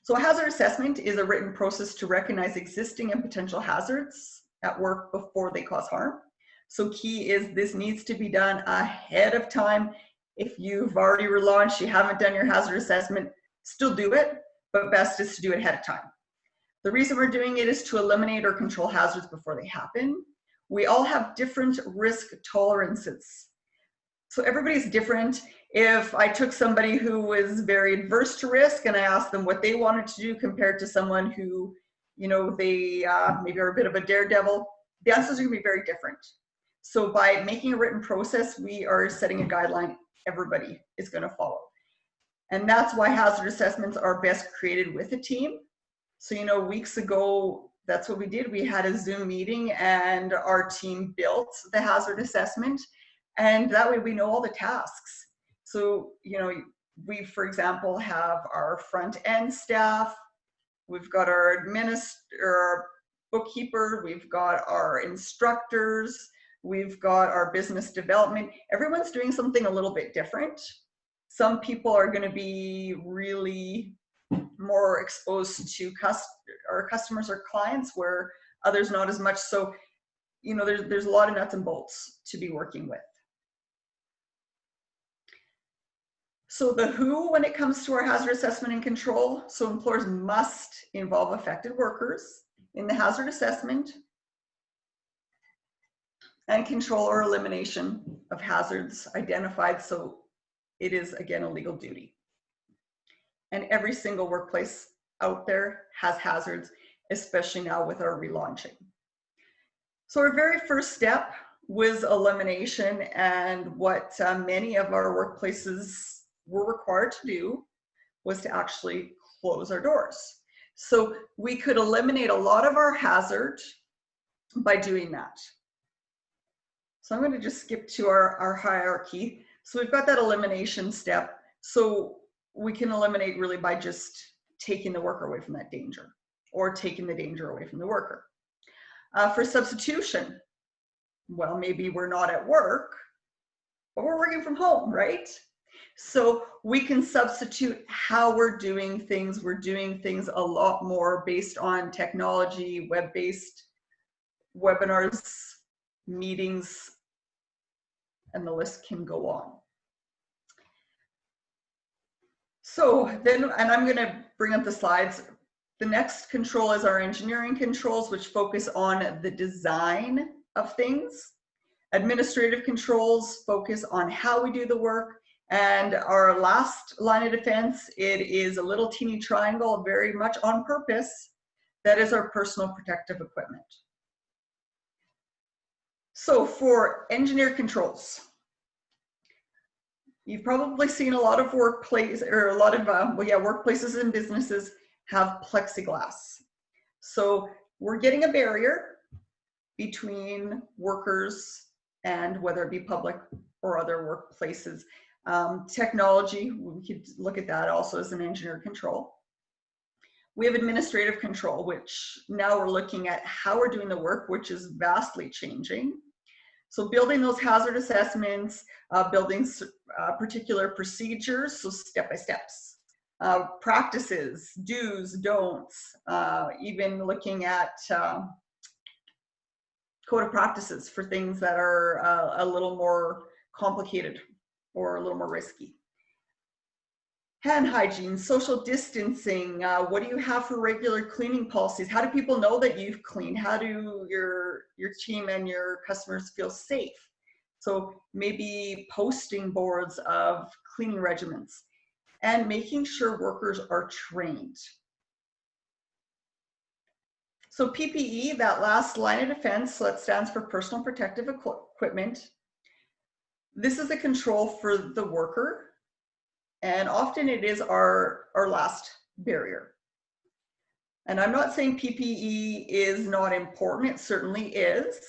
So a hazard assessment is a written process to recognize existing and potential hazards at work before they cause harm. So key is this needs to be done ahead of time. If you've already relaunched, you haven't done your hazard assessment, still do it, but best is to do it ahead of time. The reason we're doing it is to eliminate or control hazards before they happen. We all have different risk tolerances. So everybody's different. If I took somebody who was very adverse to risk and I asked them what they wanted to do compared to someone who, you know, they maybe are a bit of a daredevil, the answers are going to be very different. So by making a written process, we are setting a guideline everybody is going to follow. And that's why hazard assessments are best created with a team. So, you know, weeks ago, that's what we did. We had a Zoom meeting and our team built the hazard assessment. And that way we know all the tasks. So, you know, we, for example, have our front end staff, we've got our our bookkeeper, we've got our instructors, we've got our business development. Everyone's doing something a little bit different. Some people are going to be really more exposed to our customers or clients, where others not as much. So, you know, there's a lot of nuts and bolts to be working with. So the who, when it comes to our hazard assessment and control, so employers must involve affected workers in the hazard assessment and control or elimination of hazards identified. So it is, again, a legal duty. And every single workplace out there has hazards, especially now with our relaunching. So our very first step was elimination, and what many of our workplaces were required to do was to actually close our doors. So we could eliminate a lot of our hazard by doing that. So I'm going to just skip to our hierarchy. So we've got that elimination step. So we can eliminate really by just taking the worker away from that danger, or taking the danger away from the worker. For substitution, well, maybe we're not at work, but we're working from home, right? So we can substitute how we're doing things. We're doing things a lot more based on technology, web-based webinars, meetings, and the list can go on. So then, and I'm going to bring up the slides. The next control is our engineering controls, which focus on the design of things. Administrative controls focus on how we do the work. And our last line of defense, it is a little teeny triangle, very much on purpose. That is our personal protective equipment. So for engineer controls, you've probably seen a lot of workplaces and businesses have plexiglass. So we're getting a barrier between workers and whether it be public or other workplaces. Technology, we could look at that also as an engineer control. We have administrative control, which now we're looking at how we're doing the work, which is vastly changing. So building those hazard assessments, building particular procedures, so step-by-steps, practices, do's, don'ts, even looking at code of practices for things that are a little more complicated or a little more risky. Hand hygiene, social distancing, what do you have for regular cleaning policies? How do people know that you've cleaned? How do your team and your customers feel safe? So maybe posting boards of cleaning regimens and making sure workers are trained. So PPE, that last line of defense, so that stands for personal protective equipment. This is the control for the worker, and often it is our last barrier. And I'm not saying PPE is not important, it certainly is,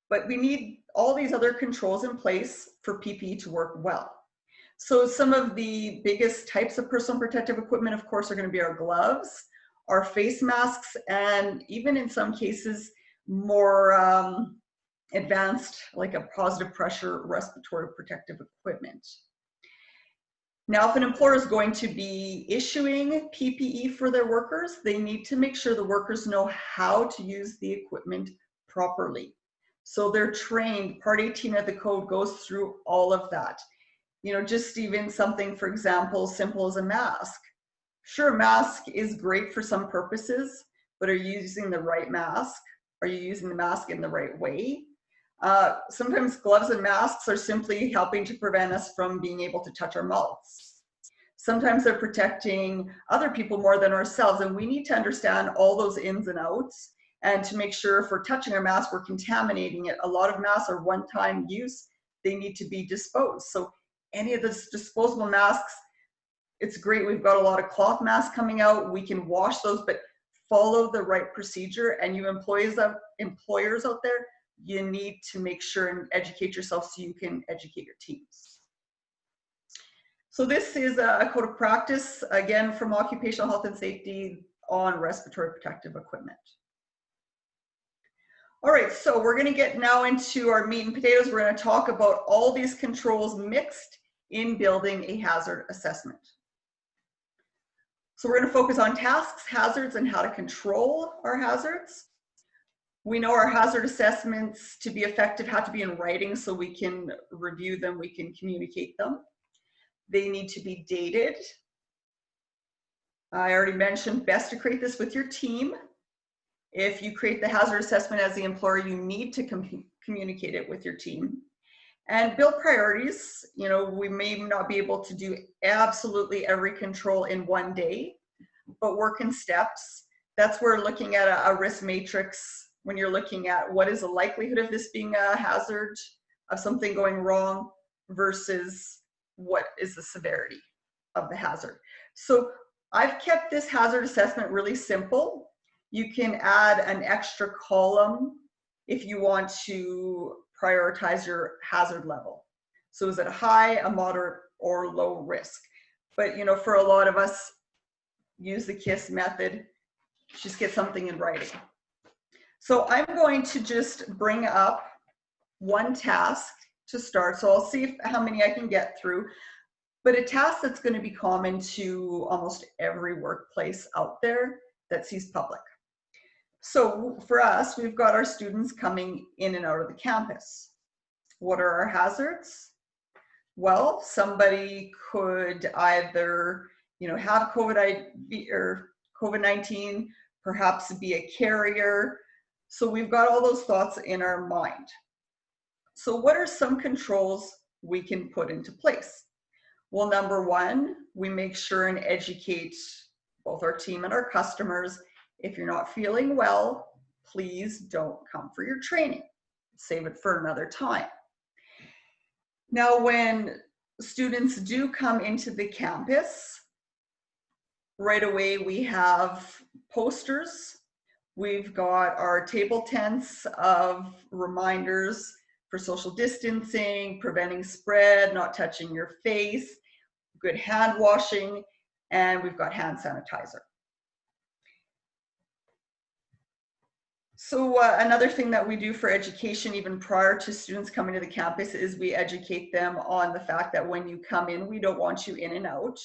but we need all these other controls in place for PPE to work well. So some of the biggest types of personal protective equipment, of course, are going to be our gloves, our face masks, and even in some cases more advanced, like a positive pressure respiratory protective equipment. Now, if an employer is going to be issuing PPE for their workers, they need to make sure the workers know how to use the equipment properly. So they're trained. Part 18 of the code goes through all of that. You know, just even something, for example, simple as a mask. Sure, mask is great for some purposes, but are you using the right mask? Are you using the mask in the right way? Sometimes gloves and masks are simply helping to prevent us from being able to touch our mouths. Sometimes they're protecting other people more than ourselves, and we need to understand all those ins and outs, and to make sure if we're touching our mask, we're contaminating it. A lot of masks are one-time use. They need to be disposed. So any of this disposable masks, it's great. We've got a lot of cloth masks coming out. We can wash those, but follow the right procedure. And you employers out there, you need to make sure and educate yourself so you can educate your teams. So this is a code of practice, again, from Occupational Health and Safety on respiratory protective equipment. All right, so we're going to get now into our meat and potatoes. We're going to talk about all these controls mixed in building a hazard assessment. So we're going to focus on tasks, hazards, and how to control our hazards. We know our hazard assessments, to be effective, have to be in writing so we can review them, we can communicate them. They need to be dated. I already mentioned best to create this with your team. If you create the hazard assessment as the employer, you need to communicate it with your team. And build priorities. You know, we may not be able to do absolutely every control in one day, but work in steps. That's where looking at a risk matrix, when you're looking at what is the likelihood of this being a hazard, of something going wrong, versus what is the severity of the hazard. So I've kept this hazard assessment really simple. You can add an extra column if you want to prioritize your hazard level. So is it a high, a moderate, or low risk? But you know, for a lot of us, use the KISS method, just get something in writing. So I'm going to just bring up one task to start. So I'll see how many I can get through, but a task that's going to be common to almost every workplace out there that sees public. So for us, we've got our students coming in and out of the campus. What are our hazards? Well, somebody could either, you know, have COVID-19, perhaps be a carrier. So we've got all those thoughts in our mind. So what are some controls we can put into place? Well, number one, we make sure and educate both our team and our customers. If you're not feeling well, please don't come for your training. Save it for another time. Now, when students do come into the campus, right away we have posters. We've got our table tents of reminders for social distancing, preventing spread, not touching your face, good hand washing, and we've got hand sanitizer. So another thing that we do for education, even prior to students coming to the campus, is we educate them on the fact that when you come in, we don't want you in and out,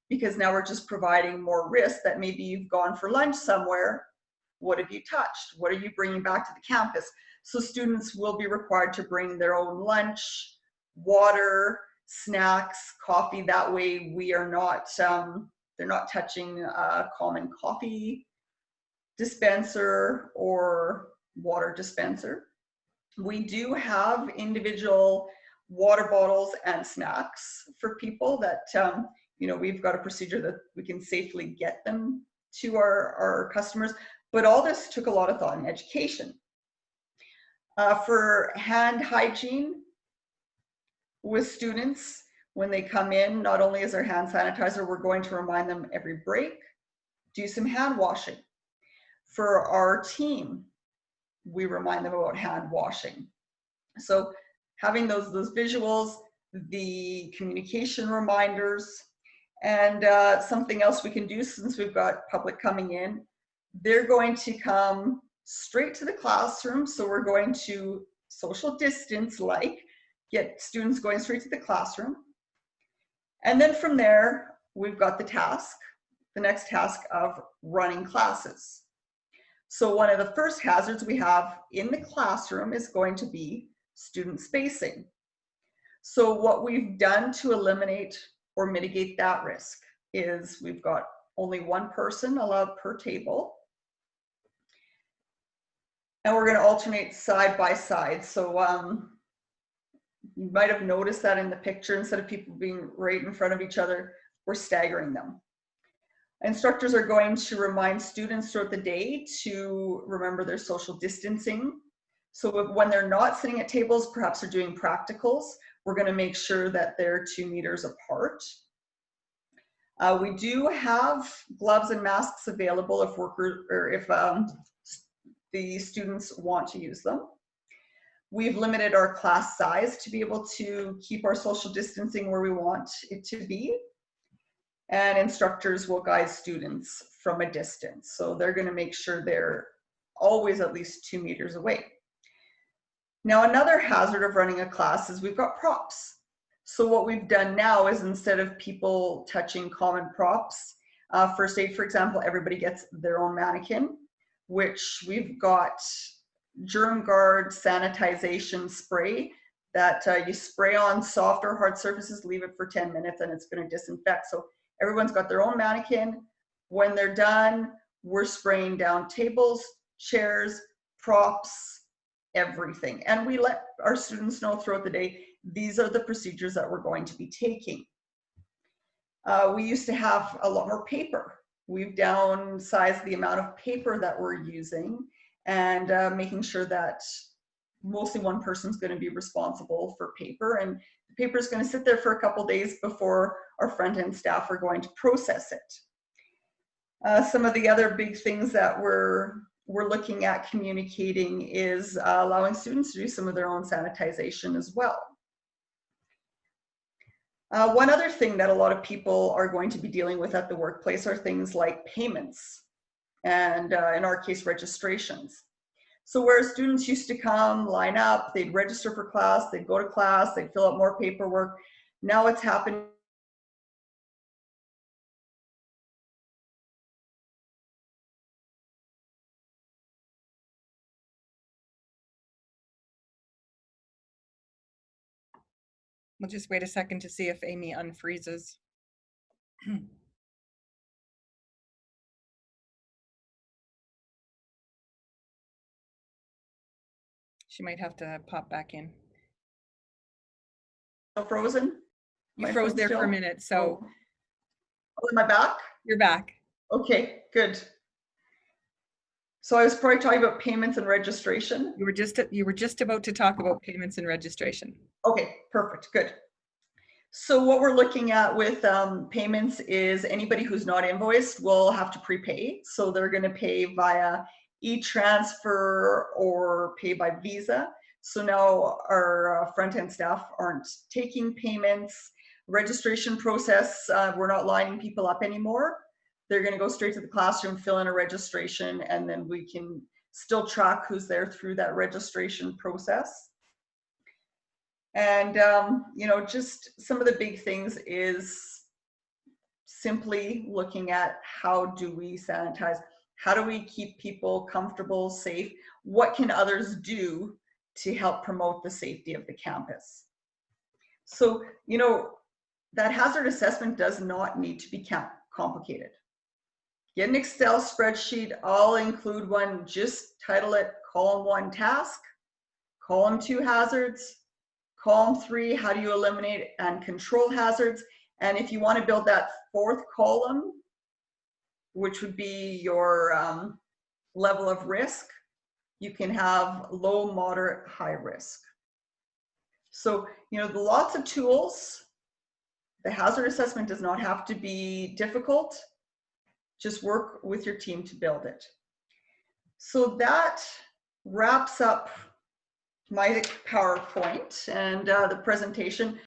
because now we're just providing more risk that maybe you've gone for lunch somewhere. What have you touched? What are you bringing back to the campus? So students will be required to bring their own lunch, water, snacks, coffee. That way we are not, they're not touching a common coffee dispenser or water dispenser. We do have individual water bottles and snacks for people that, you know, we've got a procedure that we can safely get them to our customers. But all this took a lot of thought and education. For hand hygiene with students, when they come in, not only is there hand sanitizer, we're going to remind them every break, do some hand washing. For our team, we remind them about hand washing. So having those visuals, the communication reminders, and something else we can do, since we've got public coming in, they're going to come straight to the classroom. So we're going to social distance, like get students going straight to the classroom. And then from there, we've got the next task of running classes. So one of the first hazards we have in the classroom is going to be student spacing. So what we've done to eliminate or mitigate that risk is we've got only one person allowed per table. And we're going to alternate side by side. So you might have noticed that in the picture, instead of people being right in front of each other, we're staggering them. Instructors are going to remind students throughout the day to remember their social distancing. So when they're not sitting at tables, perhaps they're doing practicals, we're going to make sure that they're 2 meters apart. We do have gloves and masks available if the students want to use them. We've limited our class size to be able to keep our social distancing where we want it to be. And instructors will guide students from a distance. So they're going to make sure they're always at least 2 meters away. Now, another hazard of running a class is we've got props. So what we've done now is, instead of people touching common props, first aid, for example, everybody gets their own mannequin, which we've got Germ Guard sanitization spray that you spray on soft or hard surfaces, leave it for 10 minutes, and it's going to disinfect. So everyone's got their own mannequin. When they're done, we're spraying down tables, chairs, props, everything. And we let our students know throughout the day, these are the procedures that we're going to be taking. We used to have a lot more paper. We've downsized the amount of paper that we're using, and making sure that mostly one person's going to be responsible for paper, and the paper is going to sit there for a couple days before our front-end staff are going to process it. Some of the other big things that we're looking at communicating is allowing students to do some of their own sanitization as well. One other thing that a lot of people are going to be dealing with at the workplace are things like payments and, in our case, registrations. So where students used to come, line up, they'd register for class, they'd go to class, they'd fill out more paperwork. Now it's happening. We'll just wait a second to see if Amy unfreezes. She might have to pop back in. Frozen? You froze there for a minute, so. Oh, am I back? You're back. Okay, good. So I was probably talking about payments and registration. You were just about to talk about payments and registration. Okay, perfect, good. So what we're looking at with payments is anybody who's not invoiced will have to prepay. So they're going to pay via e-transfer or pay by Visa. So now our front-end staff aren't taking payments. Registration process, we're not lining people up anymore. They're going to go straight to the classroom, fill in a registration, and then we can still track who's there through that registration process. And, you know, just some of the big things is simply looking at how do we sanitize? How do we keep people comfortable, safe? What can others do to help promote the safety of the campus? So, you know, that hazard assessment does not need to be complicated. Get an Excel spreadsheet. I'll include one. Just title it column 1 task, column 2 hazards, column 3 how do you eliminate and control hazards. And if you want to build that 4th column, which would be your level of risk, you can have low, moderate, high risk. So, you know, lots of tools. The hazard assessment does not have to be difficult. Just work with your team to build it. So that wraps up my PowerPoint and the presentation.